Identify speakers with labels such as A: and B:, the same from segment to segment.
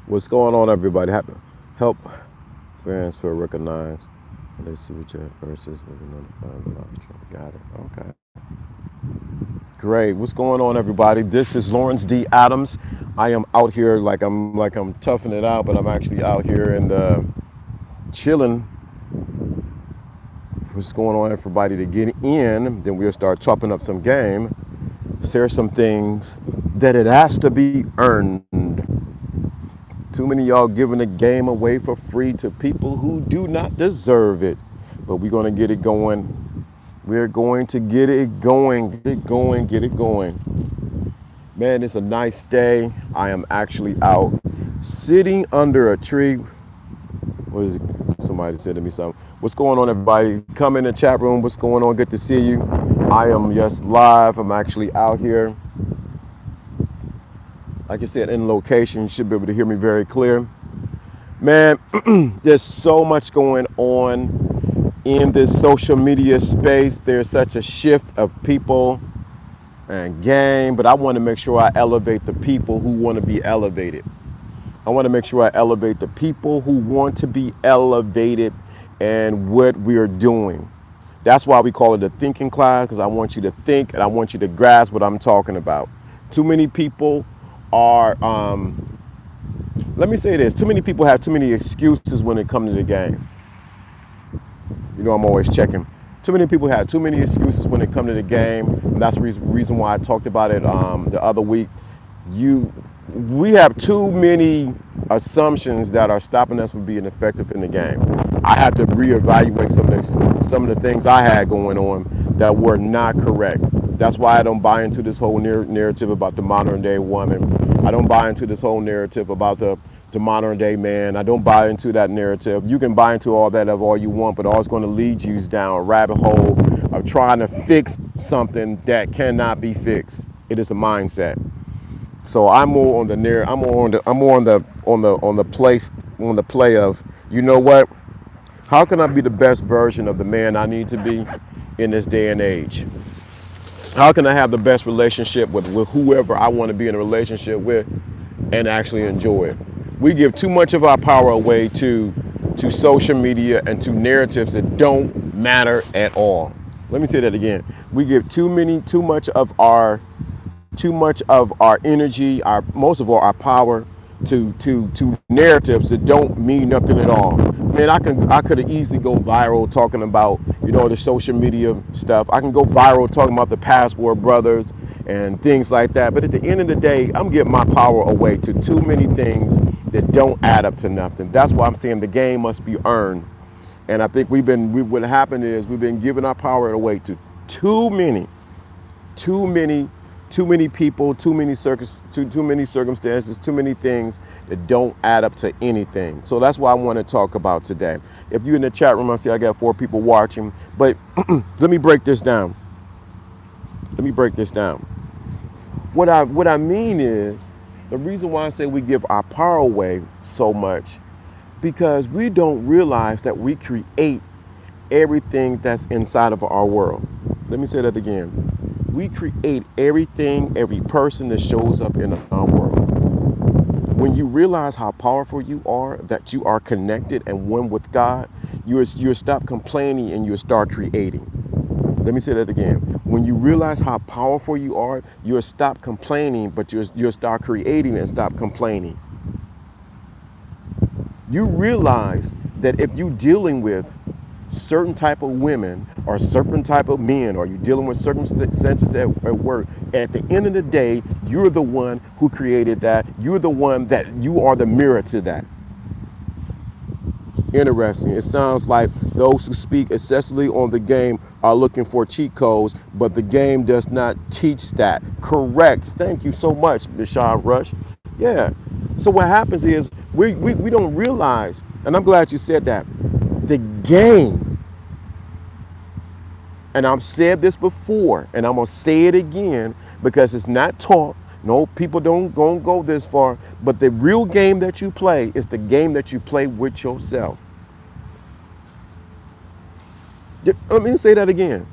A: What's going on, everybody? Help friends feel recognized. They see what your versus will be notified the live stream. Got it. Okay. Great. What's going on, everybody? This is Lawrence D. Adams. I am out here like I'm toughing it out, but I'm actually out here and chilling. What's going on, everybody? To get in, then we'll start chopping up some game. Share some things that it has to be earned. Too many of y'all giving the game away for free to people who do not deserve it. But we're going to get it going. We're going to get it going, get it going, get it going. Man, it's a nice day. I am actually out sitting under a tree. What is it? Somebody said to me something. What's going on, everybody? Come in the chat room. What's going on? Good to see you. I am just live. I'm actually out here. Like I said, in location, you should be able to hear me very clear. Man, there's so much going on in this social media space. There's such a shift of people and game, but I want to make sure I elevate the people who want to be elevated. I want to make sure I elevate the people who want to be elevated and what we're doing. That's why we call it a thinking class, because I want you to think and I want you to grasp what I'm talking about. Too many people are, let me say this, too many people have too many excuses when it comes to the game. You know, I'm always checking. Too many people have too many excuses when it comes to the game. And that's the reason why I talked about it the other week. We have too many assumptions that are stopping us from being effective in the game. I had to reevaluate some of the things I had going on that were not correct. That's why I don't buy into this whole narrative about the modern day woman. I don't buy into this whole narrative about the modern day man. I don't buy into that narrative. You can buy into all that of all you want, but all it's going to lead you down a rabbit hole of trying to fix something that cannot be fixed. It is a mindset. So I'm more on the play of, you know what? How can I be the best version of the man I need to be in this day and age? How can I have the best relationship with whoever I want to be in a relationship with and actually enjoy it? We give too much of our power away to social media and to narratives that don't matter at all. Let me say that again. We give too much of our energy, most of all our power to narratives that don't mean nothing at all. Man, I could have easily go viral talking about, you know, the social media stuff. I can go viral talking about the Passport Brothers and things like that. But at the end of the day, I'm giving my power away to too many things that don't add up to nothing. That's why I'm saying the game must be earned. And I think what happened is we've been giving our power away to too many people, too many circumstances, too many things that don't add up to anything. So that's what I want to talk about today. If you're in the chat room, I see I got 4 people watching, but let me break this down. What I mean is, the reason why I say we give our power away so much, because we don't realize that we create everything that's inside of our world. Let me say that again. We create everything, every person that shows up in our world. When you realize how powerful you are, that you are connected and one with God, you stop complaining and you start creating. Let me say that again. When you realize how powerful you are, you'll stop complaining, but you'll start creating and stop complaining. You realize that if you're dealing with certain type of women or certain type of men, or you're dealing with circumstances at work, at the end of the day, you're the one who created that. You're the one that you are the mirror to that. Interesting. It sounds like those who speak excessively on the game are looking for cheat codes, but the game does not teach that. Correct. Thank you so much, Deshaun Rush. Yeah. So what happens is we don't realize, and I'm glad you said that, the game, and I've said this before, and I'm going to say it again because it's not taught. No, people don't go this far, but the real game that you play is the game that you play with yourself. Let me say that again.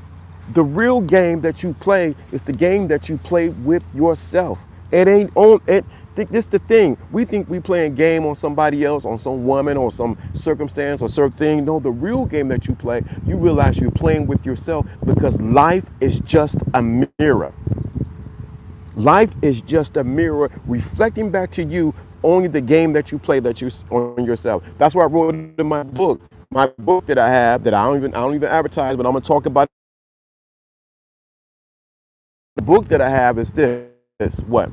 A: The real game that you play is the game that you play with yourself. It ain't on it. This the thing. We think we playing game on somebody else, on some woman or some circumstance or certain thing. No, the real game that you play, you realize you're playing with yourself, because life is just a mirror. Life is just a mirror reflecting back to you only the game that you play that you on yourself. That's what I wrote in my book. My book that I have that I don't even advertise, but I'm gonna talk about. The book that I have is this. What?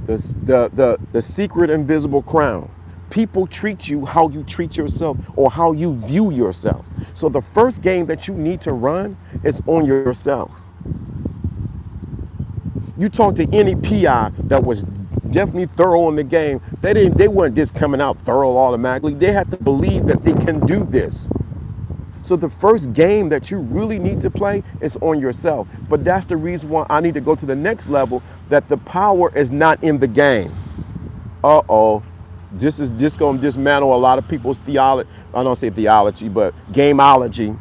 A: The secret invisible crown. People treat you how you treat yourself, or how you view yourself. So the first game that you need to run is on yourself. You talk to any PI that was definitely thorough in the game, they weren't just coming out thorough automatically. They had to believe that they can do this. So the first game that you really need to play is on yourself. But that's the reason why I need to go to the next level, that the power is not in the game. Uh-oh. This going to dismantle a lot of people's theology. I don't say theology, but gameology.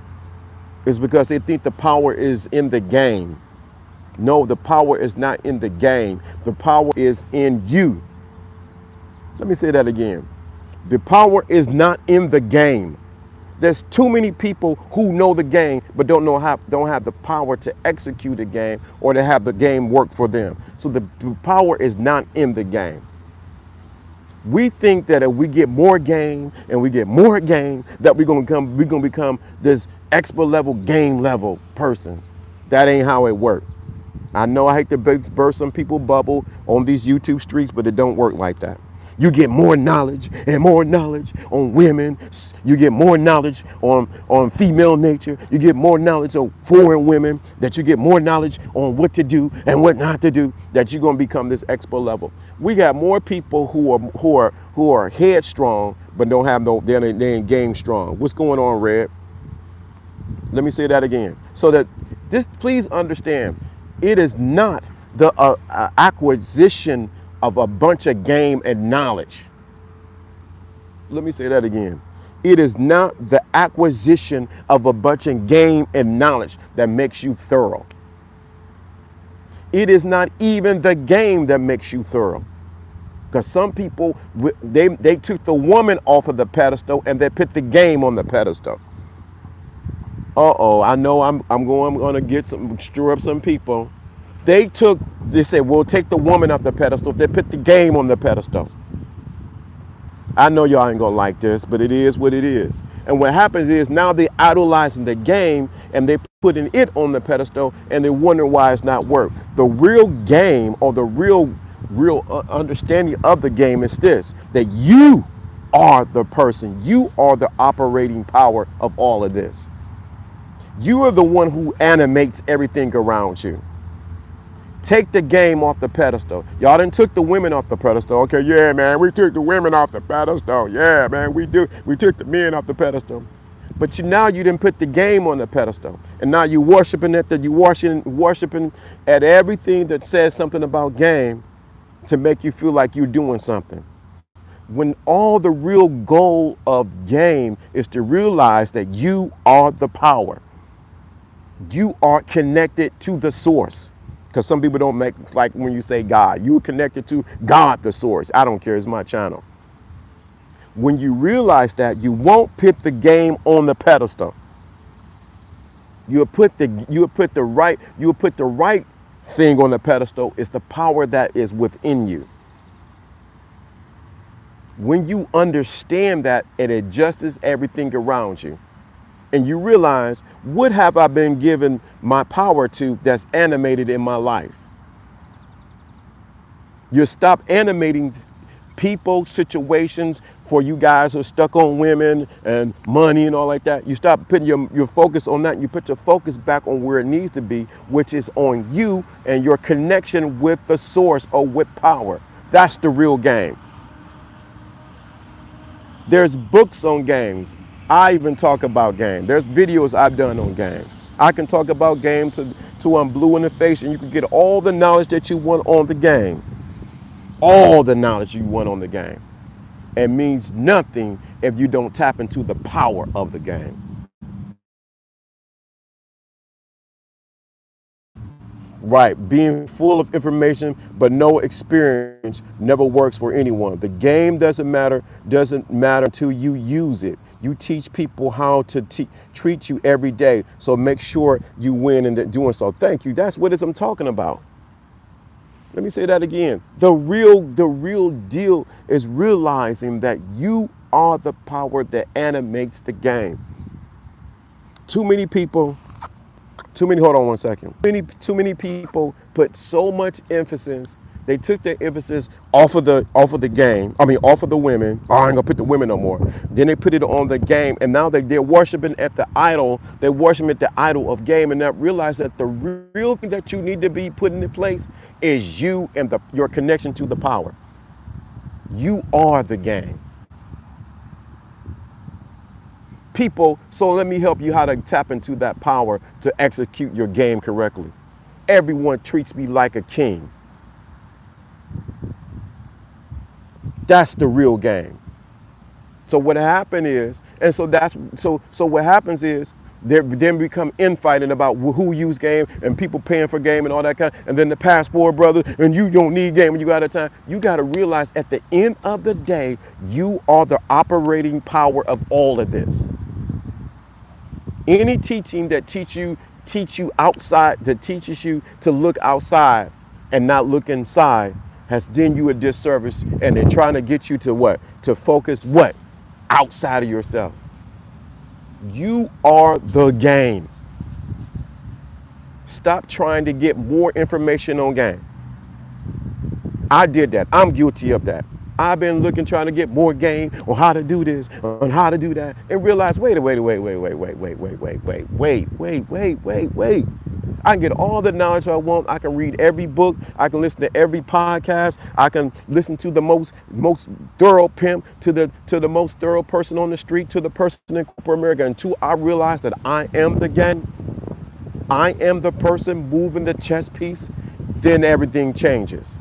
A: Is because they think the power is in the game. No, the power is not in the game. The power is in you. Let me say that again. The power is not in the game. There's too many people who know the game but don't have the power to execute the game or to have the game work for them. So the power is not in the game. We think that if we get more game and we get more game, that we're gonna become this expert level, game level person. That ain't how it works. I know I hate to burst some people's bubble on these YouTube streets, but it don't work like that. You get more knowledge and more knowledge on women. You get more knowledge on female nature. You get more knowledge on foreign women. That you get more knowledge on what to do and what not to do. That you're gonna become this expert level. We got more people who are headstrong but don't have they ain't game strong. What's going on, Red? Let me say that again. So that this, please understand, it is not the acquisition of a bunch of game and knowledge. Let me say that again. It is not the acquisition of a bunch of game and knowledge that makes you thorough. It is not even the game that makes you thorough. Because some people, they took the woman off of the pedestal and they put the game on the pedestal. Uh-oh, I know I'm going to stir up some people. They said, we'll take the woman off the pedestal. They put the game on the pedestal. I know y'all ain't gonna like this, but it is what it is. And what happens is now they idolizing the game and they putting it on the pedestal and they wonder why it's not work. The real game, or the real understanding of the game, is this: that you are the person. You are the operating power of all of this. You are the one who animates everything around you. Take the game off the pedestal. Y'all done took the women off the pedestal. Okay, yeah, man, we took the women off the pedestal. Yeah, man, we took the men off the pedestal. But now you didn't put the game on the pedestal. And now you worshiping worshiping at everything that says something about game to make you feel like you're doing something. When all the real goal of game is to realize that you are the power. You are connected to the source. Because some people don't make, it's like when you say God, you're connected to God, the source. I don't care, it's my channel. When you realize that, you won't put the game on the pedestal. You'll put the right thing on the pedestal. Is the power that is within you. When you understand that, it adjusts everything around you. And you realize, what have I been given my power to that's animated in my life? You stop animating people, situations, for you guys who are stuck on women and money and all like that. You stop putting your focus on that. And you put your focus back on where it needs to be, which is on you and your connection with the source, or with power. That's the real game. There's books on games. I even talk about game. There's videos I've done on game. I can talk about game till I'm blue in the face, and you can get all the knowledge that you want on the game. All the knowledge you want on the game. It means nothing if you don't tap into the power of the game. Right, being full of information but no experience never works for anyone. The game doesn't matter until you use it. You teach people how to treat you every day. So make sure you win in doing so. Thank you. That's what I'm talking about. Let me say that again. The real deal is realizing that you are the power that animates the game. Too many people hold on one second. Too many people put so much emphasis. They took their emphasis off of the game. I mean, off of the women. Oh, I ain't gonna put the women no more. Then they put it on the game, and now they're worshiping at the idol. They're worshiping at the idol of game, and not realize that the real thing that you need to be putting in place is you and your connection to the power. You are the game. People, so let me help you how to tap into that power to execute your game correctly. Everyone treats me like a king. That's the real game. So what happened is, and so what happens is there then become infighting about who use game and people paying for game and all that kind, and then the passport brother, and you don't need game and you got a time. You got to realize at the end of the day, you are the operating power of all of this. Any teaching that teach you outside, that teaches you to look outside and not look inside, has done you a disservice, and they're trying to get you to what? To focus what? Outside of yourself. You are the game. Stop trying to get more information on game. I did that. I'm guilty of that. I've been looking, trying to get more game on how to do this, on how to do that, and realize, wait. I can get all the knowledge I want. I can read every book. I can listen to every podcast. I can listen to the most thorough pimp, to the most thorough person on the street, to the person in corporate America, until I realize that I am the game. I am the person moving the chess piece. Then everything changes.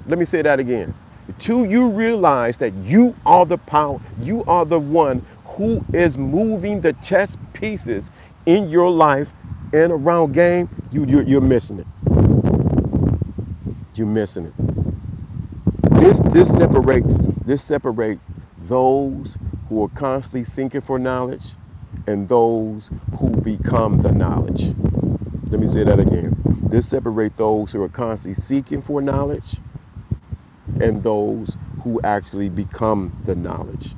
A: Let me say that again. Till you realize that you are the power, you are the one who is moving the chess pieces in your life and around game, you're missing it. You're missing it. This separates those who are constantly seeking for knowledge and those who become the knowledge. Let me say that again. This separates those who are constantly seeking for knowledge and those who actually become the knowledge.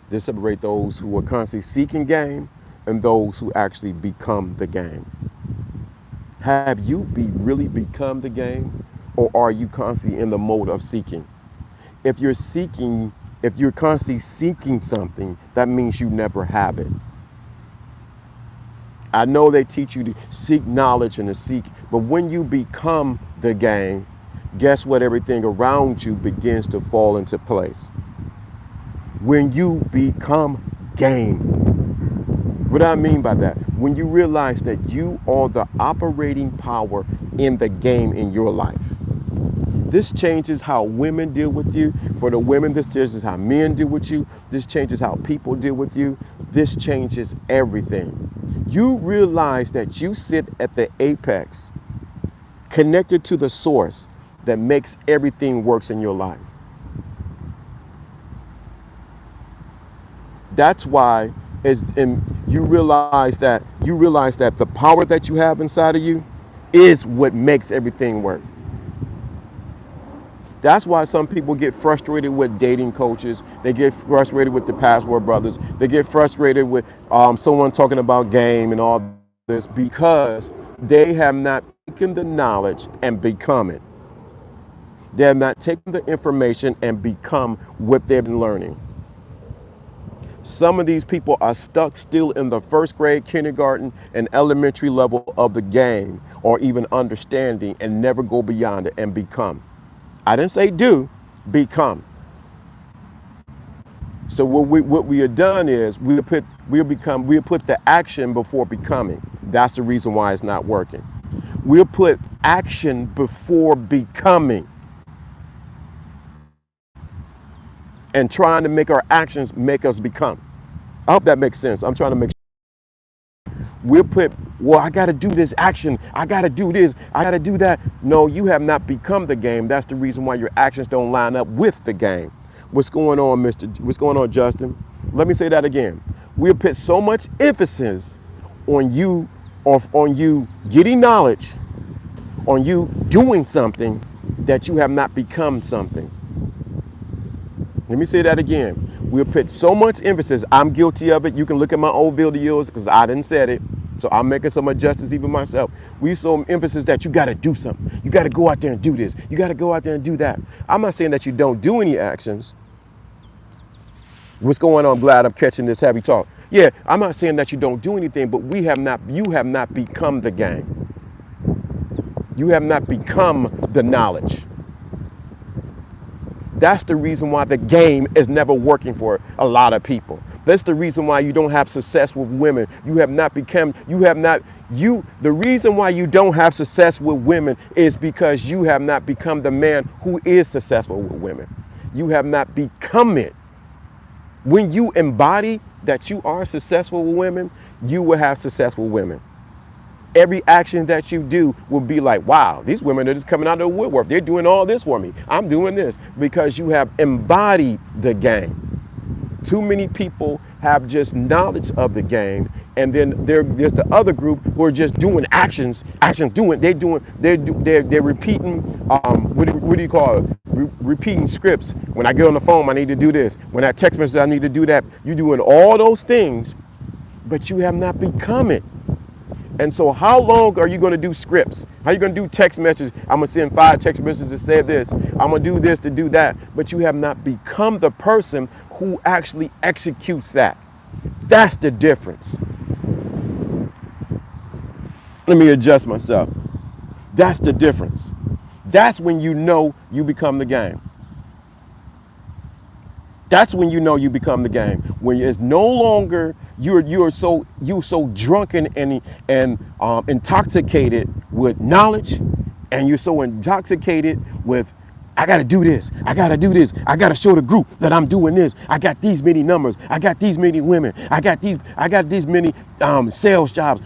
A: They separate those who are constantly seeking game and those who actually become the game. Have you really become the game, or are you constantly in the mode of seeking? If you're constantly seeking something, that means you never have it. I know they teach you to seek knowledge and to seek, but when you become the game, guess what? Everything around you begins to fall into place. When you become game. What do I mean by that? When you realize that you are the operating power in the game in your life. This changes how women deal with you. For the women, this changes how men deal with you. This changes how people deal with you. This changes everything. You realize that you sit at the apex, connected to the source that makes everything works in your life. That's why you realize that the power that you have inside of you is what makes everything work. That's why some people get frustrated with dating coaches. They get frustrated with the Passport Brothers. They get frustrated with someone talking about game and all this, because they have not taken the knowledge and become it. They have not taken the information and become what they've been learning. Some of these people are stuck still in the first grade, kindergarten, and elementary level of the game, or even understanding, and never go beyond it and become. I didn't say do, become. So what we have done is we put the action before becoming. That's the reason why it's not working. We'll put action before becoming, and trying to make our actions make us become. I hope that makes sense. I'm trying to make sure. We'll put, well, I got to do this action. I got to do this. I got to do that. No, you have not become the game. That's the reason why your actions don't line up with the game. What's going on, What's going on, Justin? Let me say that again. We'll put so much emphasis on you, on you getting knowledge, on you doing something that you have not become something. Let me say that again. We'll put so much emphasis. I'm guilty of it. You can look at my old videos because I didn't say it. So I'm making some adjustments even myself. We so emphasis that you got to do something. You got to go out there and do this. You got to go out there and do that. I'm not saying that you don't do any actions. What's going on? I'm glad I'm catching this heavy talk. Yeah, I'm not saying that you don't do anything, but you have not become the game. You have not become the knowledge. That's the reason why the game is never working for a lot of people. That's the reason why you don't have success with women. The reason why you don't have success with women is because you have not become the man who is successful with women. You have not become it. When you embody that you are successful with women, you will have successful women. Every action that you do will be like, wow, these women are just coming out of the woodwork. They're doing all this for me. I'm doing this because you have embodied the game. Too many people have just knowledge of the game, and then there's the other group who are just doing actions. They're repeating. What do you call it? Repeating scripts. When I get on the phone, I need to do this. When I text message, I need to do that. You're doing all those things, but you have not become it. And so how long are you going to do scripts? How are you going to do text messages? I'm going to send 5 text messages to say this. I'm going to do this to do that. But you have not become the person who actually executes that. That's the difference. Let me adjust myself. That's the difference. That's when you know you become the game. That's when you know you become the game. When it's no longer you're so drunken and intoxicated with knowledge, and you're so intoxicated with, I gotta do this, I gotta do this, I gotta show the group that I'm doing this. I got these many numbers, I got these many women, I got these many sales jobs.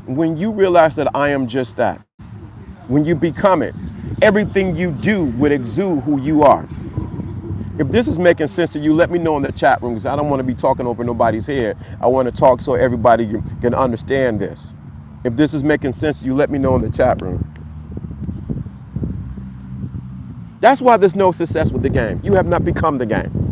A: When you realize that I am just that, when you become it, everything you do would exude who you are. If this is making sense to you, let me know in the chat room, because I don't want to be talking over nobody's head. I want to talk so everybody can understand this. If this is making sense to you, let me know in the chat room. That's why there's no success with the game. You have not become the game.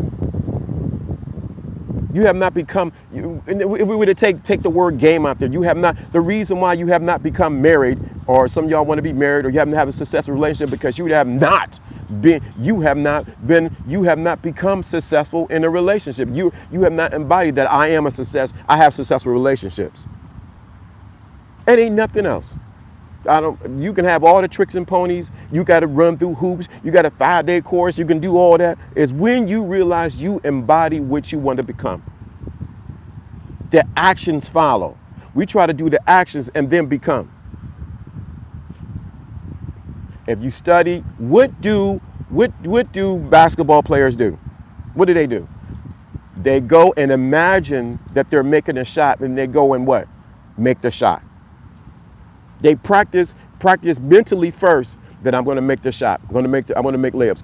A: You have not become, if we were to take the word game out there, you have not, the reason why you have not become married, or some of y'all want to be married, or you haven't had a successful relationship, because you have not become successful in a relationship. You have not embodied that I am a success. I have successful relationships. It ain't nothing else. You can have all the tricks and ponies. You got to run through hoops. You got a 5-day course. You can do all that. It's when you realize you embody what you want to become. The actions follow. We try to do the actions and then become. If you study, what do basketball players do? What do? They go and imagine that they're making a shot, and they go and what? Make the shot. They practice mentally first that I'm going to make the shot. I want to make layups.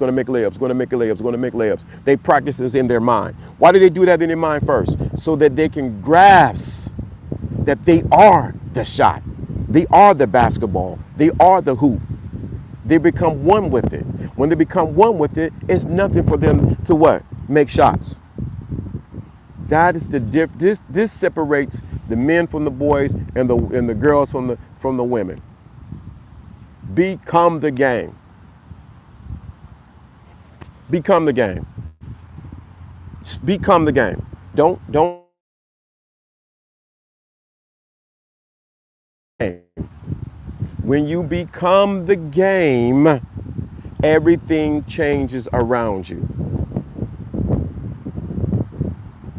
A: They practice this in their mind. Why do they do that in their mind first? So that they can grasp that they are the shot. They are the basketball. They are the hoop. They become one with it. When they become one with it, it's nothing for them to what? Make shots. That is the this separates the men from the boys and the girls from the women. Become the game. Become the game. Become the game. Don't. When you become the game, everything changes around you.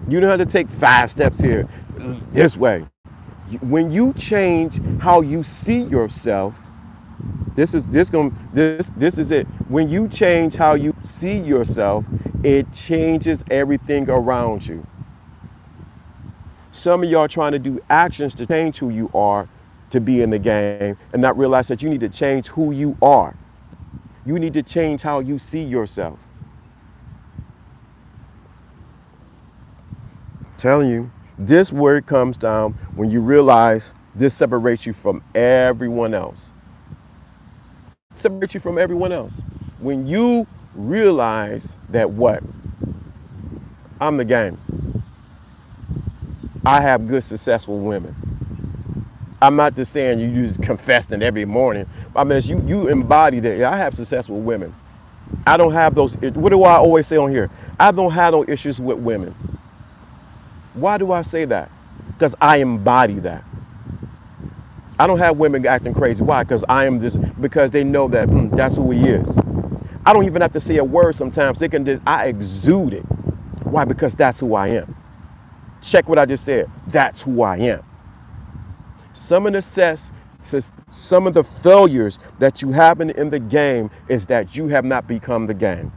A: You don't have to take 5 steps here this way. When you change how you see yourself, this is it. When you change how you see yourself, it changes everything around you. Some of y'all trying to do actions to change who you are to be in the game and not realize that you need to change who you are. You need to change how you see yourself. I'm telling you, this word comes down when you realize this separates you from everyone else. Separates you from everyone else. When you realize that what? I'm the game. I have good, successful women. I'm not just saying you just confessing every morning. I mean, you embody that. I have successful women. I don't have those. What do I always say on here? I don't have no issues with women. Why do I say that? Because I embody that. I don't have women acting crazy. Why? Because I am this. Because they know that that's who he is. I don't even have to say a word sometimes. They can just, I exude it. Why? Because that's who I am. Check what I just said. That's who I am. Some of the failures that you have in the game is that you have not become the game.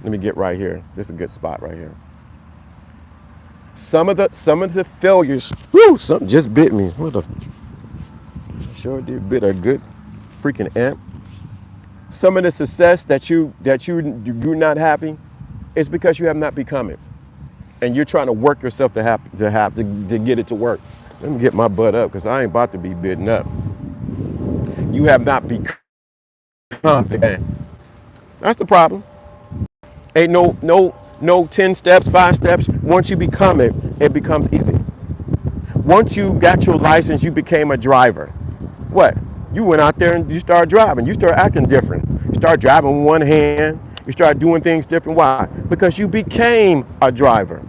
A: Let me get right here. This is a good spot right here. Some of the failures, something just bit me. Sure did bit a good freaking ant. Some of the success that you're not happy is because you have not become it. And you're trying to work yourself to get it to work. Let me get my butt up because I ain't about to be bitten up. You have not become the game. That's the problem. Ain't no 10 steps, 5 steps. Once you become it, it becomes easy. Once you got your license, you became a driver. What? You went out there and you started driving. You started acting different. You started driving with one hand. You started doing things different. Why? Because you became a driver.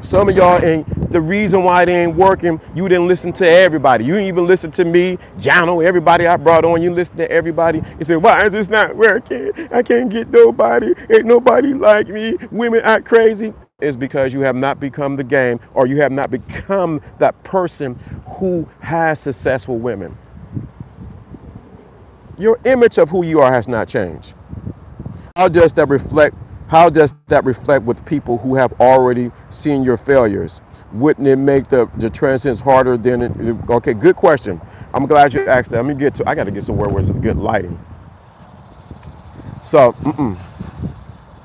A: Some of y'all ain't, the reason why it ain't working, you didn't listen to everybody. You didn't even listen to me, Jano, everybody I brought on. You listen to everybody. You say, why is this not working? I can't get nobody. Ain't nobody like me. Women act crazy. It's because you have not become the game, or you have not become that person who has successful women. Your image of who you are has not changed. How does that reflect? How does that reflect with people who have already seen your failures? Wouldn't it make the transitions harder than it? Okay, good question. I'm glad you asked that. I got to get somewhere where there's good lighting. So,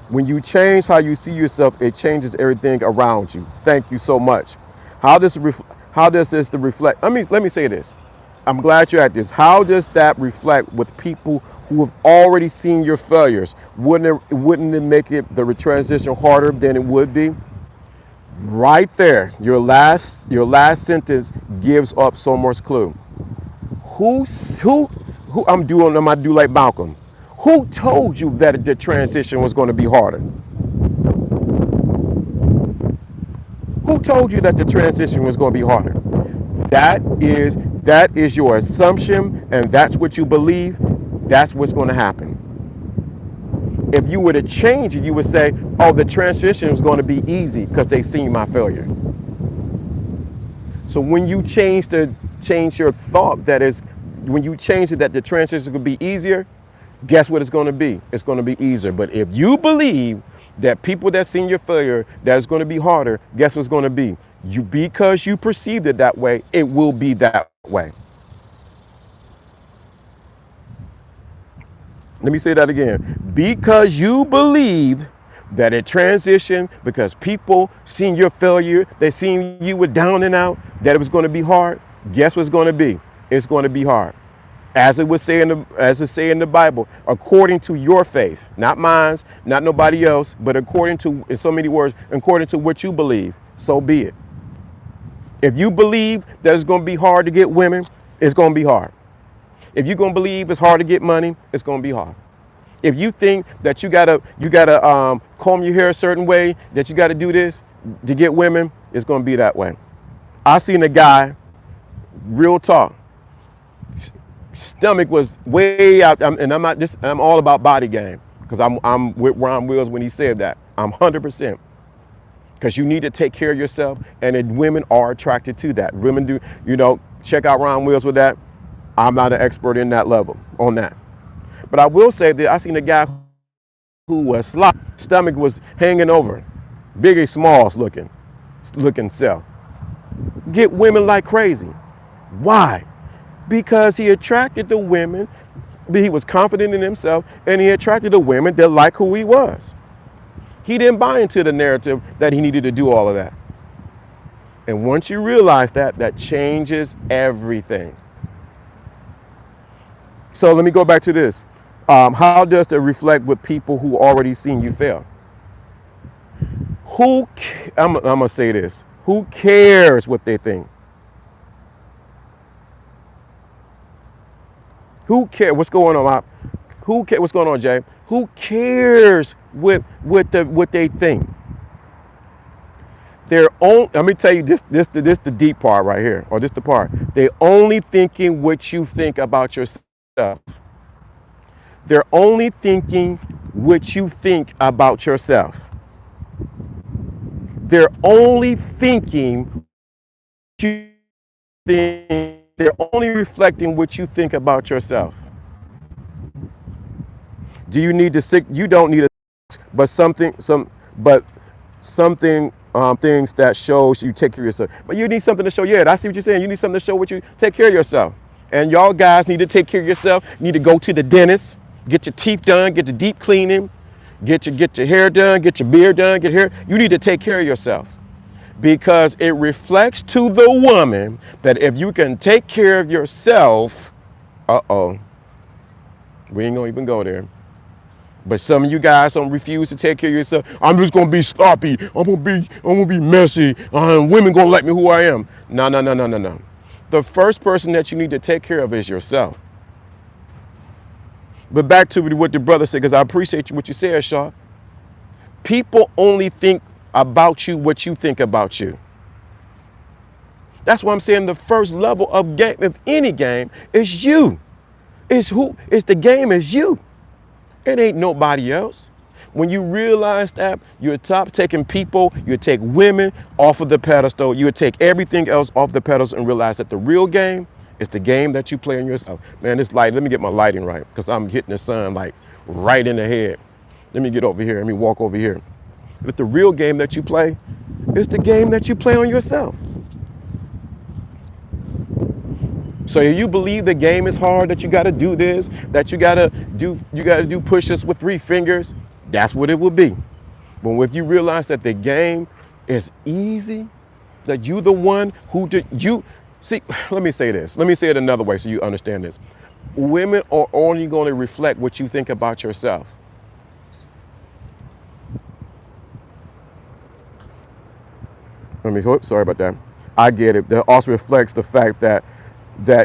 A: when you change how you see yourself, it changes everything around you. Thank you so much. How does this reflect? Let me say this. I'm glad you're at this. How does that reflect with people who have already seen your failures? Wouldn't it make the transition harder than it would be? Right there, your last sentence gives up so much clue. Who I'm gonna do like Malcolm. Who told you that the transition was going to be harder? Who told you that the transition was going to be harder? That is your assumption, and that's what you believe. That's what's going to happen. If you were to change it, you would say, oh, the transition is going to be easy because they seen my failure. So when you change your thought, when you change it that the transition could be easier, guess what it's going to be? It's going to be easier. But if you believe that people that seen your failure, that it's going to be harder, guess what's going to be? Because you perceived it that way, it will be that way. Let me say that again. Because you believed that it transitioned, because people seen your failure, they seen you were down and out, that it was going to be hard, guess what's going to be? It's going to be hard. As it say in the Bible, according to your faith, not mine, not nobody else, but according to, in so many words, according to what you believe, so be it. If you believe that it's going to be hard to get women, it's going to be hard. If you're going to believe it's hard to get money, it's going to be hard. If you think that you gotta comb your hair a certain way, that you gotta do this to get women, it's going to be that way. I seen a guy, real talk. Stomach was way out, and I'm all about body game, because I'm with Ron Wills when he said that. I'm 100%, because you need to take care of yourself, and women are attracted to that. Women do, check out Ron Wills with that. I'm not an expert in that level on that, but I will say that I seen a guy who was stomach was hanging over, Biggie Smalls looking. looking self. Get women like crazy. Why? Because he attracted the women, he was confident in himself, and he attracted the women that like who he was. He didn't buy into the narrative that he needed to do all of that. And once you realize that, that changes everything. So let me go back to this. How does it reflect with people who already seen you fail? I'm gonna say this. Who cares what they think? Who cares? What's going on? Who cares? What's going on, Jay? Who cares what they think? They're only. Let me tell you this the deep part right here, or this the part. They're only thinking what you think about yourself. They're only thinking what you think about yourself. They're only thinking what you think. They're only reflecting what you think about yourself. Do you need to sick? You don't need a, but something things that shows you take care of yourself. But you need something to show. Yeah, I see what you're saying. You need something to show what you take care of yourself. And y'all guys need to take care of yourself. You need to go to the dentist, get your teeth done, get your deep cleaning, get your hair done, get your beard done, get hair. You need to take care of yourself. Because it reflects to the woman that if you can take care of yourself, we ain't gonna even go there. But some of you guys don't refuse to take care of yourself. I'm just gonna be sloppy. I'm gonna be messy. Women gonna like me who I am. No. The first person that you need to take care of is yourself. But back to what the brother said, because I appreciate what you said, Shaw. People only think about you what you think about you. That's why I'm saying the first level of game, of any game, is you. It's the game is you. It ain't nobody else. When you realize that, you'll stop taking people, you take women off of the pedestal, you would take everything else off the pedestal and realize that the real game is the game that you play on yourself. Man, this light, let me get my lighting right, because I'm hitting the sun like right in the head. Let me get over here, let me walk over here. But the real game that you play is the game that you play on yourself. So if you believe the game is hard, that you got to do this, that you got to do push-ups with 3 fingers, that's what it will be. But if you realize that the game is easy, that you the one who see, let me say this. Let me say it another way so you understand this. Women are only going to reflect what you think about yourself. Sorry about that. I get it. That also reflects the fact that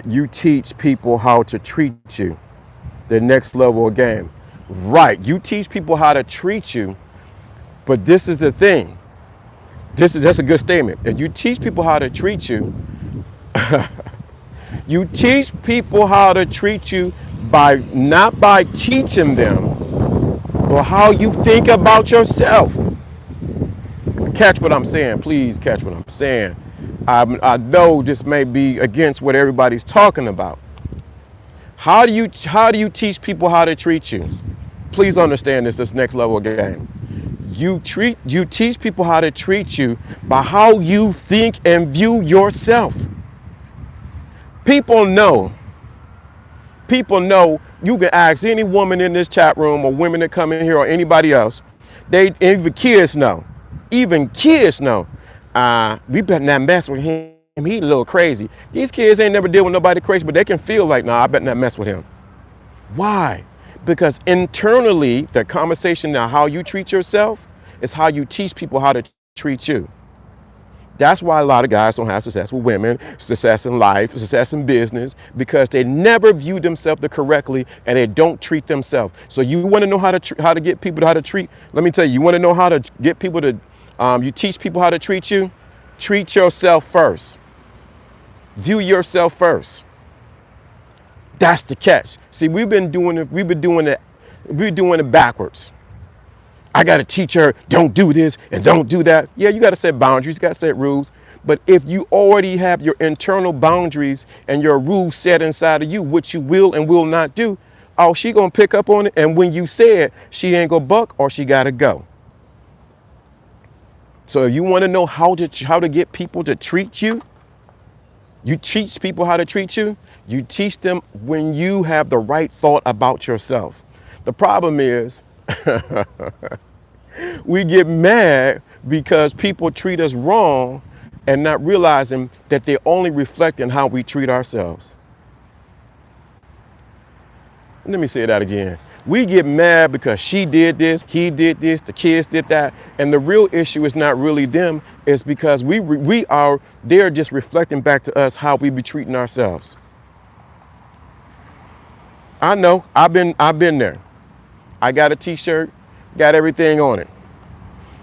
A: you teach people how to treat you, the next level of game. Right, you teach people how to treat you, but this is the thing. That's a good statement. If you teach people how to treat you, you teach people how to treat you not by teaching them, but how you think about yourself. Catch what I'm saying, please catch what I'm saying. I know this may be against what everybody's talking about. How do you teach people how to treat you? Please understand this next level of game. You teach people how to treat you by how you think and view yourself. People know. You can ask any woman in this chat room or women that come in here or anybody else. Even kids know. We better not mess with him. He's a little crazy. These kids ain't never deal with nobody crazy, but they can feel like, nah, I better not mess with him. Why? Because internally, the conversation now, how you treat yourself is how you teach people how to treat you. That's why a lot of guys don't have success with women, success in life, success in business, because they never view themselves correctly and they don't treat themselves. So you want to know how to get people how to treat. Let me tell you, you want to know how to get people to. You teach people how to treat you. Treat yourself first. View yourself first. That's the catch. See, we've been doing it backwards. I got to teach her, don't do this and don't do that. Yeah, you got to set boundaries, you got to set rules. But if you already have your internal boundaries and your rules set inside of you, what you will and will not do, she going to pick up on it. And when you say it, she ain't going to buck or she got to go. So if you want to know how to get people to treat you, you teach people how to treat you. You teach them when you have the right thought about yourself. The problem is we get mad because people treat us wrong and not realizing that they're only reflecting how we treat ourselves. Let me say that again. We get mad because she did this, he did this, the kids did that, and the real issue is not really them. It's because they're just reflecting back to us how we be treating ourselves. I know, I've been there. I got a t-shirt, got everything on it.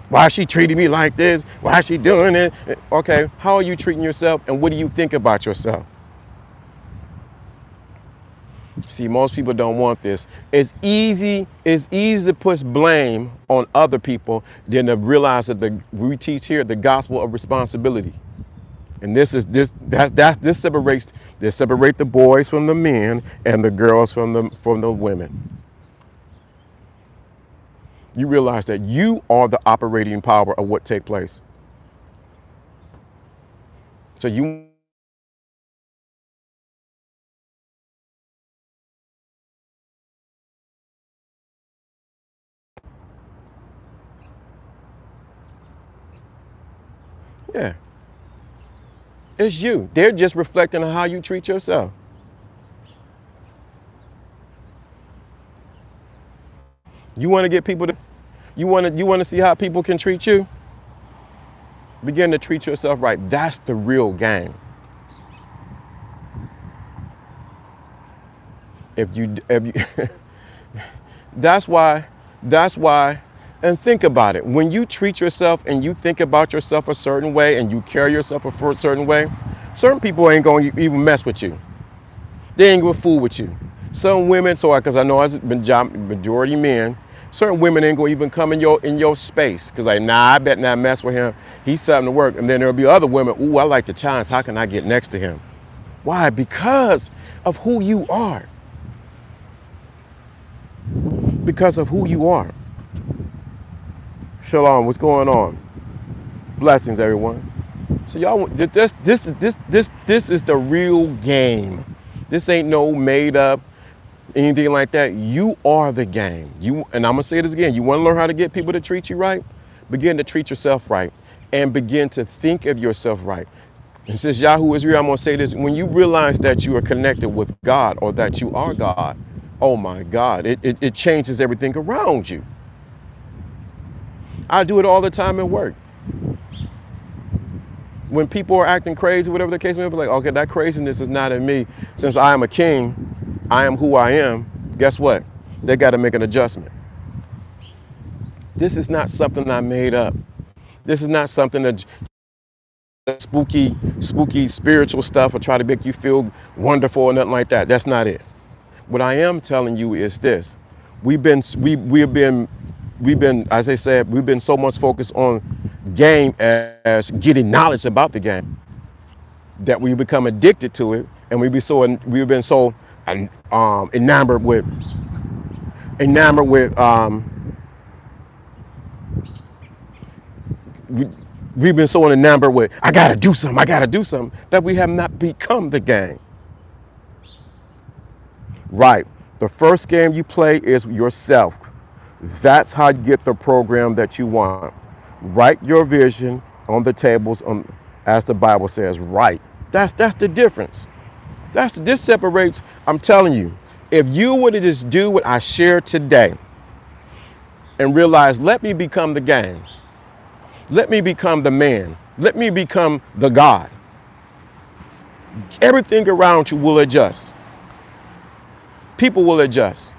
A: Why is she treating me like this? Why is she doing it? Okay, how are you treating yourself, and what do you think about yourself? See, most people don't want this. It's easy to put blame on other people than to realize that we teach here the gospel of responsibility. And this separates the boys from the men and the girls from the women. You realize that you are the operating power of what takes place. So yeah, it's you. They're just reflecting on how you treat yourself. You want to get people to, you want to see how people can treat you? Begin to treat yourself right. That's the real game. If you that's why, and think about it. When you treat yourself and you think about yourself a certain way and you carry yourself a certain way, certain people ain't going to even mess with you. They ain't going to fool with you. Some women, because I know it's been majority men, certain women ain't going to even come in your space. Because like, nah, I bet not mess with him. He's something to work. And then there'll be other women, ooh, I like the chance. How can I get next to him? Why? Because of who you are. Because of who you are. Shalom, what's going on? Blessings, everyone. So y'all, this is the real game. This ain't no made up anything like that. You are the game. And I'm gonna say this again. You want to learn how to get people to treat you right? Begin to treat yourself right, and begin to think of yourself right. And since Yahoo is real, I'm gonna say this: when you realize that you are connected with God, or that you are God, oh my God, it changes everything around you. I do it all the time at work. When people are acting crazy, whatever the case may be, like, okay, that craziness is not in me. Since I am a king, I am who I am. Guess what? They got to make an adjustment. This is not something I made up. This is not something that spooky spiritual stuff or try to make you feel wonderful or nothing like that. That's not it. What I am telling you is this: we've been, as I said, we've been so much focused on game as getting knowledge about the game that we become addicted to it, and we've been so enamored with we've been so enamored with I gotta do something that we have not become the game. Right. The first game you play is yourself. That's how you get the program that you want. Write your vision on the tables, as the Bible says. Right. That's the difference. This separates. I'm telling you, if you were to just do what I shared today and realize, let me become the game. Let me become the man. Let me become the God. Everything around you will adjust. People will adjust.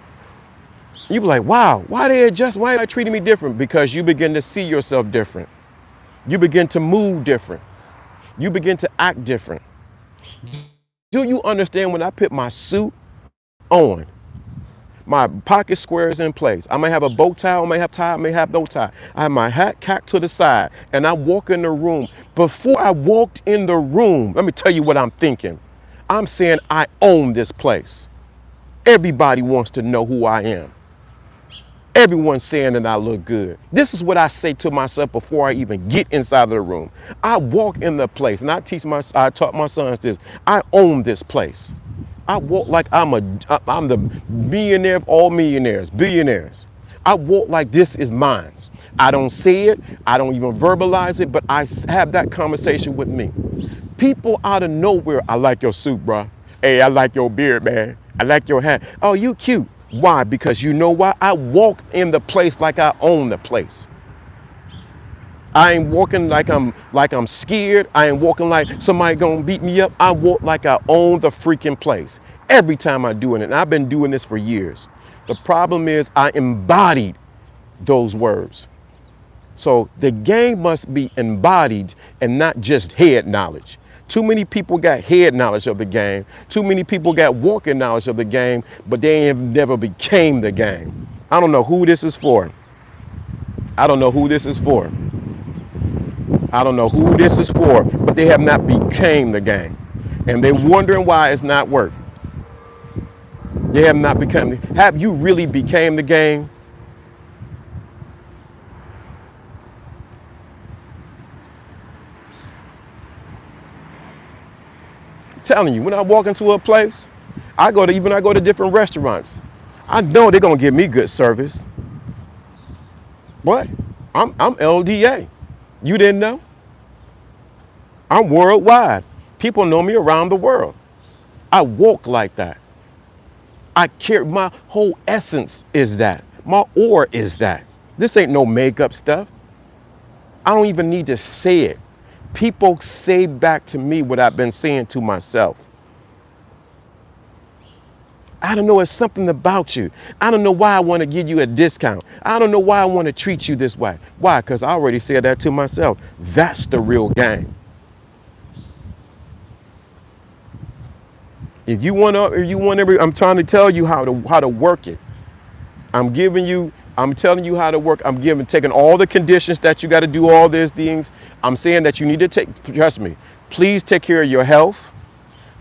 A: You be like, wow, why they adjust? Why are they treating me different? Because you begin to see yourself different. You begin to move different. You begin to act different. Do you understand when I put my suit on, my pocket square is in place. I may have a bow tie, I may have tie, I may have no tie. I have my hat cocked to the side, and I walk in the room. Before I walked in the room, let me tell you what I'm thinking. I'm saying I own this place. Everybody wants to know who I am. Everyone's saying that I look good. This is what I say to myself before I even get inside of the room. I walk in the place, and I taught my sons this. I own this place. I walk like I'm the millionaire of all millionaires, billionaires. I walk like this is mine. I don't say it. I don't even verbalize it, but I have that conversation with me. People out of nowhere, I like your suit, bro. Hey, I like your beard, man. I like your hat. Oh, you cute. Why? Because you know why? I walk in the place like I own the place. I ain't walking like I'm scared. I ain't walking like somebody gonna beat me up. I walk like I own the freaking place. Every time I'm doing it, and I've been doing this for years. The problem is I embodied those words. So the game must be embodied and not just head knowledge. Too many people got head knowledge of the game. Too many people got walking knowledge of the game, but they have never became the game. I don't know who this is for. I don't know who this is for. I don't know who this is for, but they have not became the game. And they're wondering why it's not working. They have not become. Have you really became the game? I'm telling you, when I walk into a place, I go to different restaurants. I know they're gonna give me good service. What? I'm LDA. You didn't know? I'm worldwide. People know me around the world. I walk like that. I care. My whole essence is that. My aura is that. This ain't no makeup stuff. I don't even need to say it. People say back to me what I've been saying to myself. I don't know, it's something about you. I don't know why I want to give you a discount. I don't know why I want to treat you this way. Why? Because I already said that to myself. That's the real game. If you want I'm trying to tell you how to work it. I'm telling you how to work. Taking all the conditions that you got to do all these things. I'm saying that you need to trust me, please take care of your health.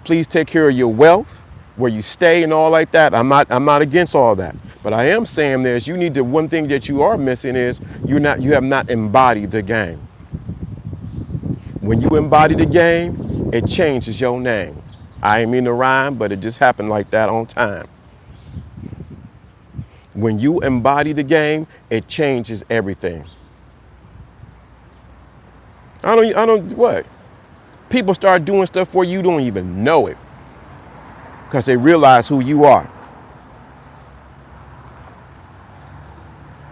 A: Please take care of your wealth, where you stay and all like that. I'm not against all that. But I am saying this, one thing that you are missing is you have not embodied the game. When you embody the game, it changes your name. I ain't mean to rhyme, but it just happened like that on time. When you embody the game, it changes everything. What? People start doing stuff for you don't even know it. Because they realize who you are.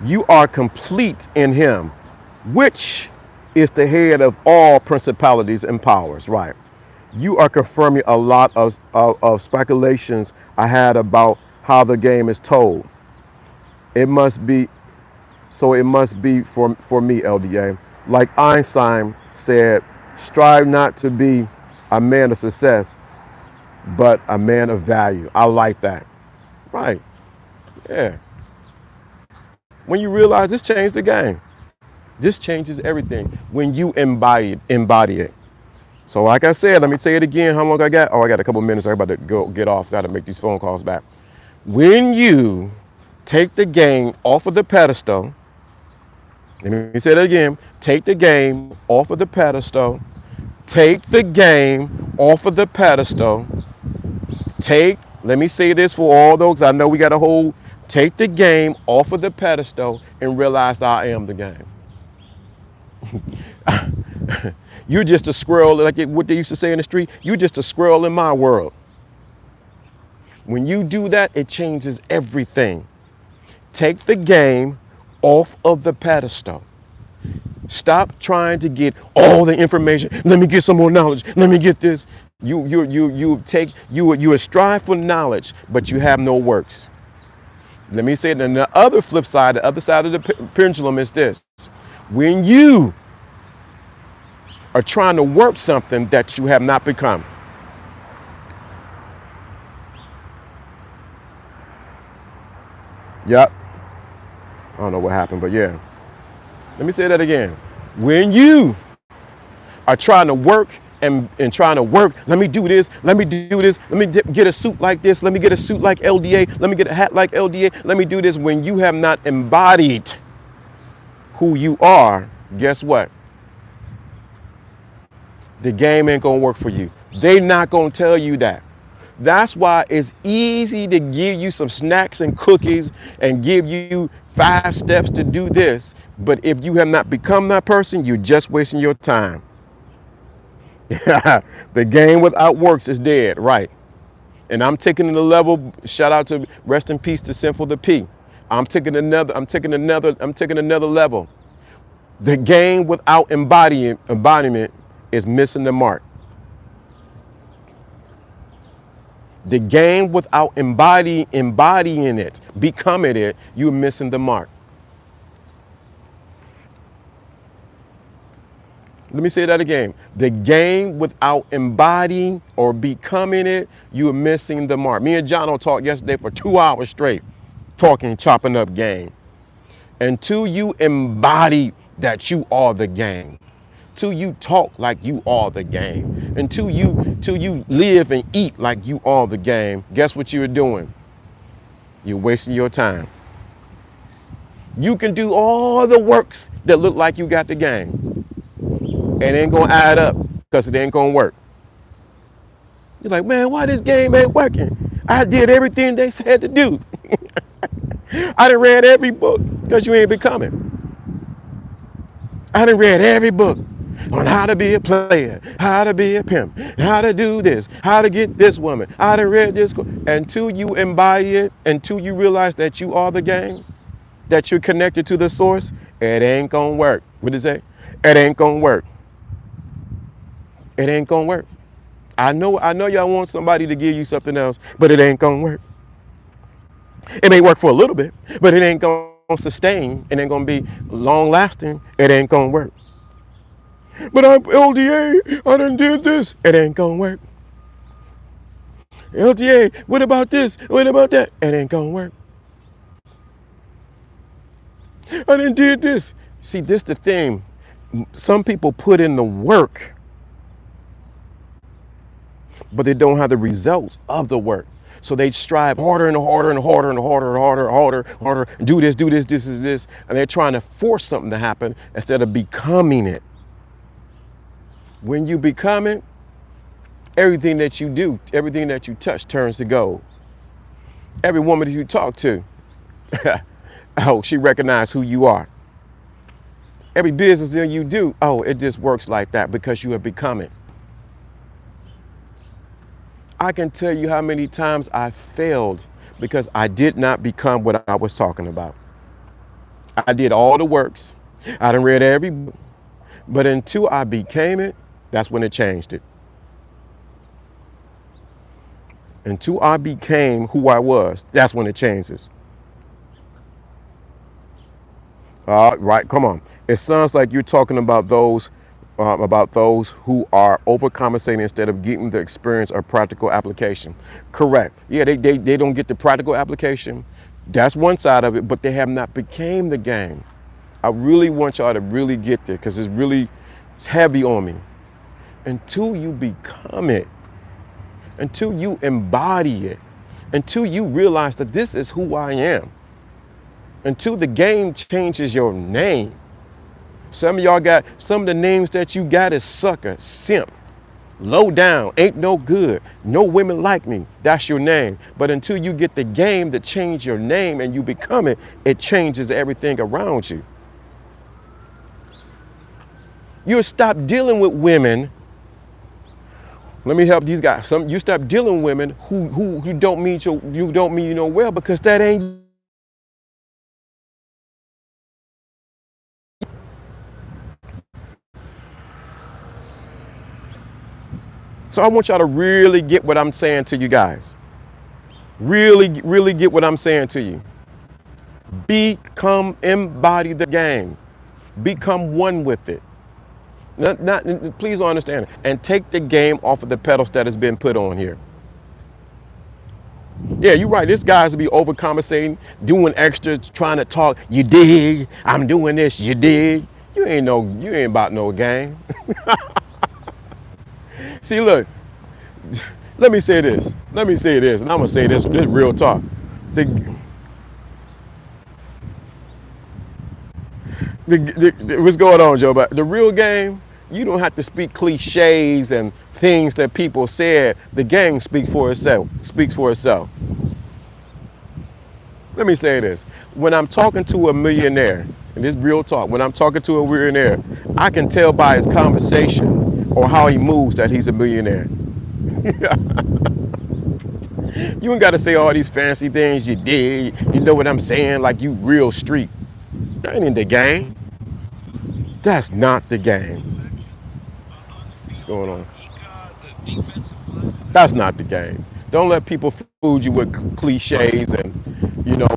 A: You are complete in him, which is the head of all principalities and powers, right? You are confirming a lot of speculations I had about how the game is told. It must be for me, LDA. Like Einstein said, strive not to be a man of success, but a man of value. I like that. Right. Yeah. When you realize this changed the game. This changes everything when you embody it. So like I said, let me say it again. How long I got? Oh, I got a couple minutes. I'm about to get off. Got to make these phone calls back. When you take the game off of the pedestal, let me say that again. Take the game off of the pedestal. Take the game off of the pedestal. Let me say this for all those, I know we got a whole, take the game off of the pedestal and realize that I am the game. You're just a squirrel, what they used to say in the street, you're just a squirrel in my world. When you do that, it changes everything. Take the game off of the pedestal. Stop trying to get all the information. Let me get some more knowledge. Let me get this. You strive for knowledge, but you have no works. Let me say it. And the other flip side, the other side of the pendulum is this. When you are trying to work something that you have not become. Yep. I don't know what happened, but yeah. Let me say that again. When you are trying to work and trying to work. Let me do this. Let me do this. Let me get a suit like this. Let me get a suit like LDA. Let me get a hat like LDA. Let me do this. When you have not embodied who you are, guess what? The game ain't gonna work for you. They not gonna tell you that. That's why it's easy to give you some snacks and cookies and give you 5 steps to do this. But if you have not become that person, you're just wasting your time. The game without works is dead, right? And I'm taking it a level. Shout out to rest in peace to Sinful the P. I'm taking another level. The game without embodiment is missing the mark. The game without embodying it, becoming it, you're missing the mark. Let me say that again. The game without embodying or becoming it, you're missing the mark. Me and John talked yesterday for 2 hours straight, talking, chopping up game. Until you embody that you are the game, till you talk like you are the game, until you live and eat like you are the game, guess what you're doing? You're wasting your time. You can do all the works that look like you got the game. It ain't gonna add up because it ain't gonna work. You're like, man, why this game ain't working? I did everything they said to do. I done read every book because you ain't becoming. I done read every book on how to be a player, how to be a pimp, how to do this, how to get this woman. I done read this. Until you embody it, until you realize that you are the game, that you're connected to the source, it ain't gonna work. What did it say? It ain't gonna work. It ain't gonna work. I know y'all want somebody to give you something else, but it ain't gonna work. It may work for a little bit, but it ain't gonna sustain. It ain't gonna be long lasting. It ain't gonna work. But I'm LDA, I done did this. It ain't gonna work. LDA, what about this? What about that? It ain't gonna work. I done did this. See, this the thing. Some people put in the work, but they don't have the results of the work. So they strive harder and harder and harder and harder and harder. Do this, this. And they're trying to force something to happen instead of becoming it. When you become it, everything that you do, everything that you touch turns to gold. Every woman that you talk to, oh, she recognizes who you are. Every business that you do, oh, it just works like that because you have become it. I can tell you how many times I failed because I did not become what I was talking about. I did all the works. I done read every book. But until I became it, that's when it changed it. Until I became who I was, that's when it changes. Right, come on. It sounds like you're talking about those who are overcompensating instead of getting the experience or practical application. Correct. Yeah, they don't get the practical application. That's one side of it, but they have not became the game. I really want y'all to really get there because it's heavy on me. Until you become it, until you embody it, until you realize that this is who I am, until the game changes your name. Some of the names that you got is sucker, simp, low down, ain't no good, no women like me. That's your name. But until you get the game to change your name and you become it, it changes everything around you. You'll stop dealing with women. Let me help these guys. You stop dealing with women who don't mean you know well because that ain't. So I want y'all to really get what I'm saying to you guys. Really, really get what I'm saying to you. Embody the game. Become one with it. Please understand, and take the game off of the pedals that has been put on here. Yeah, you're right. This guy's to be overcompensating, doing extra, trying to talk. You dig? I'm doing this. You dig? You ain't about no game. See, look, let me say this. Let me say this, and I'm gonna say this real talk. The, what's going on, Joe? But the real game, you don't have to speak cliches and things that people said. The game speaks for itself. Speaks for itself. Let me say this. When I'm talking to a millionaire, and this is real talk, when I'm talking to a millionaire, I can tell by his conversation or how he moves that he's a millionaire. You ain't got to say all these fancy things you did. You know what I'm saying? Like you real street. That ain't in the game. That's not the game. What's going on? That's not the game. Don't let people fool you with cliches and,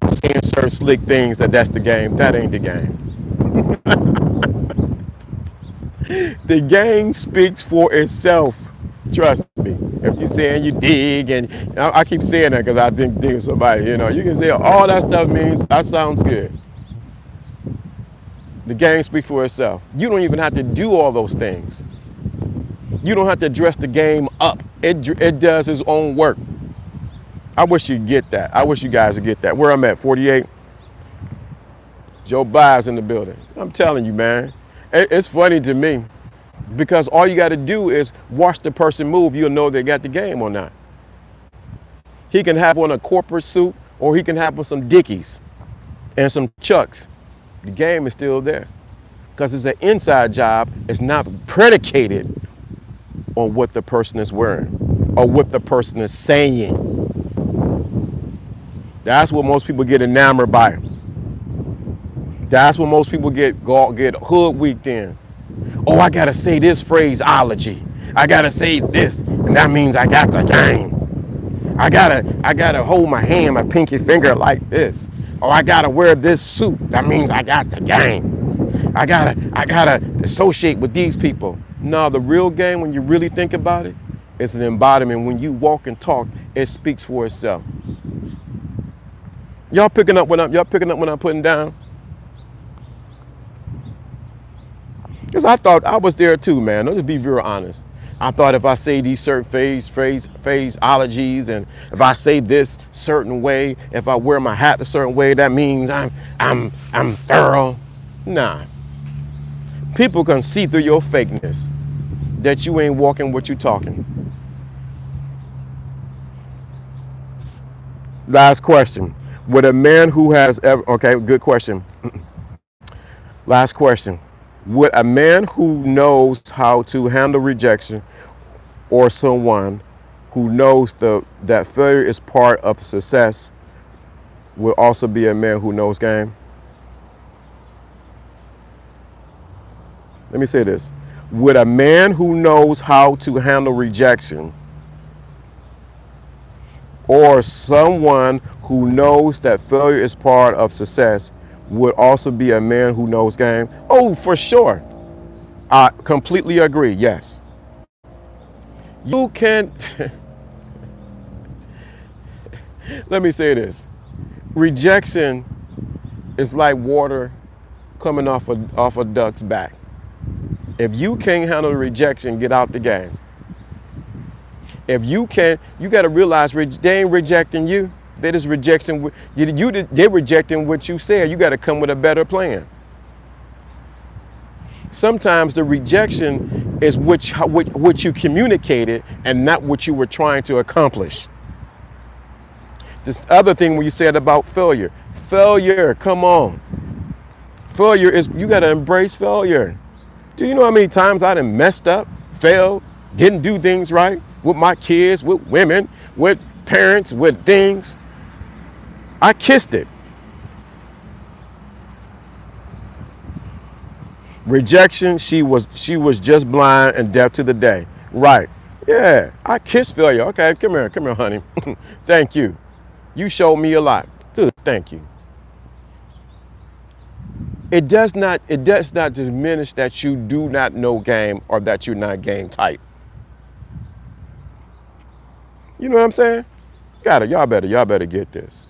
A: saying certain slick things that's the game. That ain't the game. The game speaks for itself. Trust me. If you're saying you dig, and I keep saying that because I think dig somebody, you can say all that stuff means that sounds good. The game speaks for itself. You don't even have to do all those things. You don't have to dress the game up. It does its own work. I wish you'd get that. I wish you guys would get that. Where I'm at, 48. Joe Bide's in the building. I'm telling you, man. It's funny to me because all you got to do is watch the person move. You'll know they got the game or not. He can have on a corporate suit or he can have on some Dickies and some Chucks. The game is still there because it's an inside job. It's not predicated on what the person is wearing or what the person is saying. That's what most people get enamored by. That's what most people get hoodwinked in. Oh, I gotta say this phraseology. I gotta say this, and that means I got the game. I gotta hold my hand, my pinky finger like this. Or I gotta wear this suit. That means I got the game. I gotta associate with these people. No, the real game, when you really think about it, it's an embodiment. When you walk and talk, it speaks for itself. Y'all picking up what I'm putting down? Because I thought I was there too, man. Let's be real honest. I thought if I say these certain phraseologies, and if I say this certain way, if I wear my hat a certain way, that means I'm thorough. Nah. People can see through your fakeness that you ain't walking what you talking. Last question. Would a man who has ever, okay, good question. Last question. Would a man who knows how to handle rejection or someone who knows that failure is part of success will also be a man who knows game? Let me say this. Would a man who knows how to handle rejection or someone who knows that failure is part of success would also be a man who knows game? Oh, for sure. I completely agree, yes. You can, let me say this. Rejection is like water coming off a duck's back. If you can't handle rejection, get out the game. If you can't, you got to realize they ain't rejecting you. They're just rejecting they're rejecting what you said. You got to come with a better plan. Sometimes the rejection is what you communicated and not what you were trying to accomplish. This other thing when you said about failure. Failure, come on. Failure is, you got to embrace failure. Do you know how many times I done messed up, failed, didn't do things right with my kids, with women, with parents, with things? I kissed it. Rejection, she was just blind and deaf to the day. Right. Yeah, I kissed failure. Okay, come here, honey. Thank you. You showed me a lot. Good, thank you. It does not diminish that you do not know game or that you're not game type. You know what I'm saying? Y'all better get this.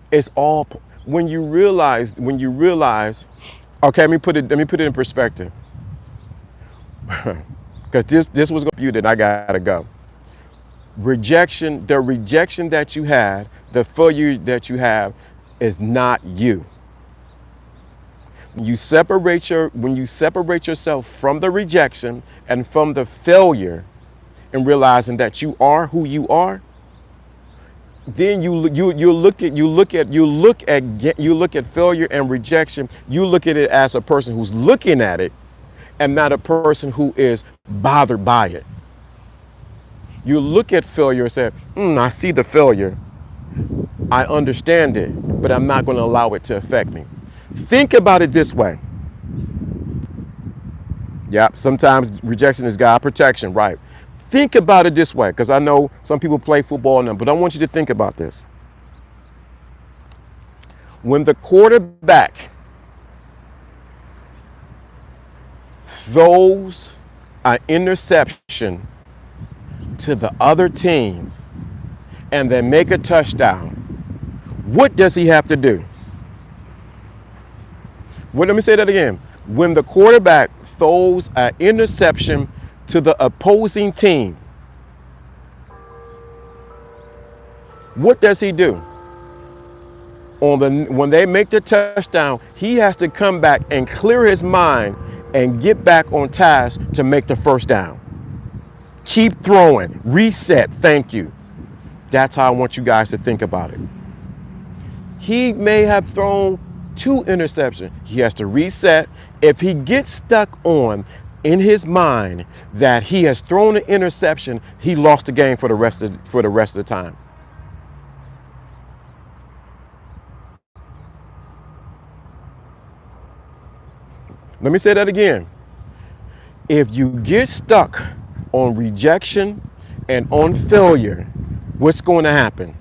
A: It's all when you realize, okay, let me put it in perspective. because this was going to be you, then I gotta go. Rejection, the rejection that you had, the failure that you have, is not you. When you separate yourself from the rejection and from the failure, and realizing that you are who you are, then you look at failure and rejection. You look at it as a person who's looking at it, and not a person who is bothered by it. You look at failure and say, I see the failure, I understand it, but I'm not going to allow it to affect me. Think about it this way. Yeah, sometimes rejection is God protection, right? Think about it this way, because I know some people play football now, but I want you to think about this. When the quarterback throws an interception to the other team and they make a touchdown, what does he have to do? Well, let me say that again. When the quarterback throws an interception to the opposing team, what does he do? When they make the touchdown, he has to come back and clear his mind and get back on task to make the first down. Keep throwing, reset, thank you. That's how I want you guys to think about it. He may have thrown 2 interceptions. He has to reset. If he gets stuck on in his mind that he has thrown an interception, he lost the game for the rest of the time. Let me say that again. If you get stuck on rejection and on failure, what's going to happen?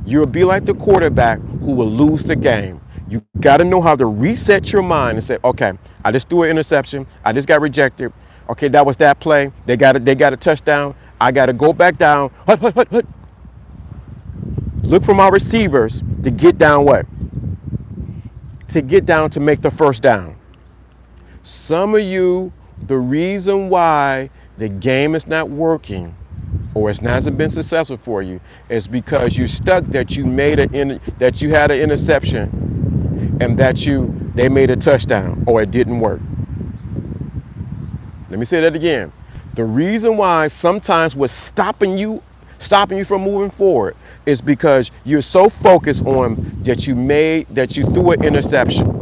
A: You'll be like the quarterback who will lose the game. You got to know how to reset your mind and say, okay, I just threw an interception. I just got rejected. Okay, that was that play. They got a touchdown. I got to go back down. Look for my receivers to get down what? To get down to make the first down. Some of you, the reason why the game is not working or it hasn't been successful for you is because you're stuck that you had an interception and that they made a touchdown or it didn't work. Let me say that again. The reason why sometimes what's stopping you from moving forward is because you're so focused on that you threw an interception.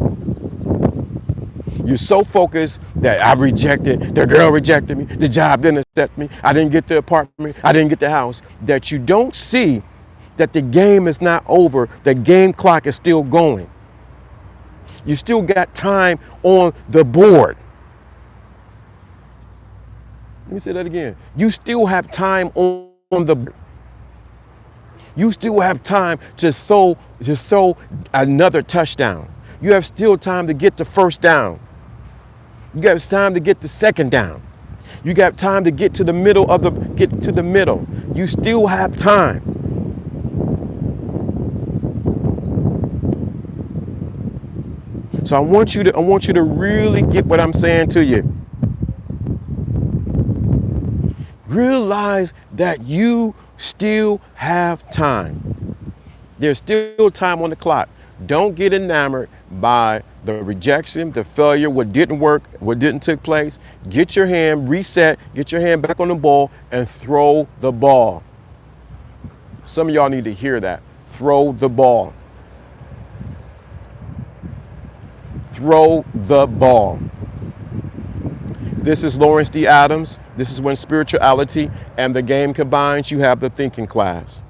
A: You're so focused that I rejected, the girl rejected me, the job didn't accept me, I didn't get the apartment, I didn't get the house, that you don't see that the game is not over, the game clock is still going. You still got time on the board. Let me say that again. You still have time on the board. You still have time to throw another touchdown. You have still time to get the first down. You got time to get the second down. You got time to get to the middle You still have time. So I want you to really get what I'm saying to you. Realize that you still have time. There's still time on the clock. Don't get enamored by the rejection, the failure, what didn't work, what didn't take place. Get your hand reset, get your hand back on the ball and throw the ball. Some of y'all need to hear that. Throw the ball. Throw the ball. This is Lawrence D. Adams. This is when spirituality and the game combines. You have the thinking class.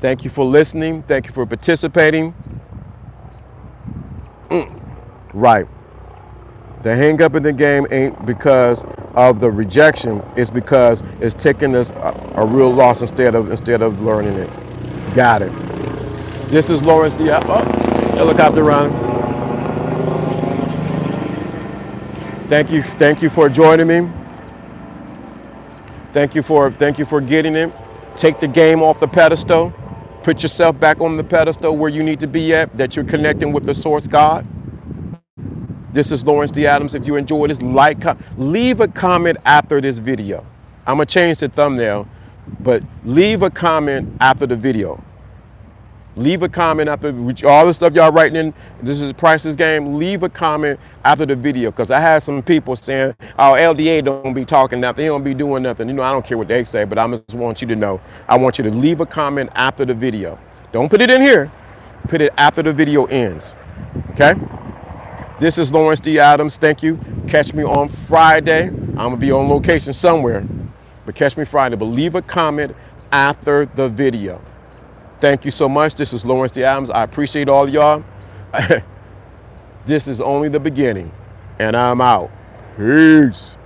A: Thank you for listening. Thank you for participating. Right. The hang up in the game ain't because of the rejection. It's because it's taking us a real loss instead of learning it. Got it. This is Lawrence D. Helicopter run. Thank you for joining me. Thank you for getting it. Take the game off the pedestal. Put yourself back on the pedestal where you need to be at, that you're connecting with the source God. This is Lawrence D. Adams. If you enjoyed this, leave a comment after this video. I'm going to change the thumbnail, but leave a comment after the video. Leave a comment after all the stuff y'all writing in. This is Price's Game. Leave a comment after the video, because I had some people saying, oh, LDA don't be talking nothing. He don't be doing nothing. You know, I don't care what they say, but I just want you to know. I want you to leave a comment after the video. Don't put it in here. Put it after the video ends. Okay? This is Lawrence D. Adams. Thank you. Catch me on Friday. I'm going to be on location somewhere, but catch me Friday. But leave a comment after the video. Thank you so much. This is Lawrence D. Adams. I appreciate all y'all. This is only the beginning, and I'm out. Peace.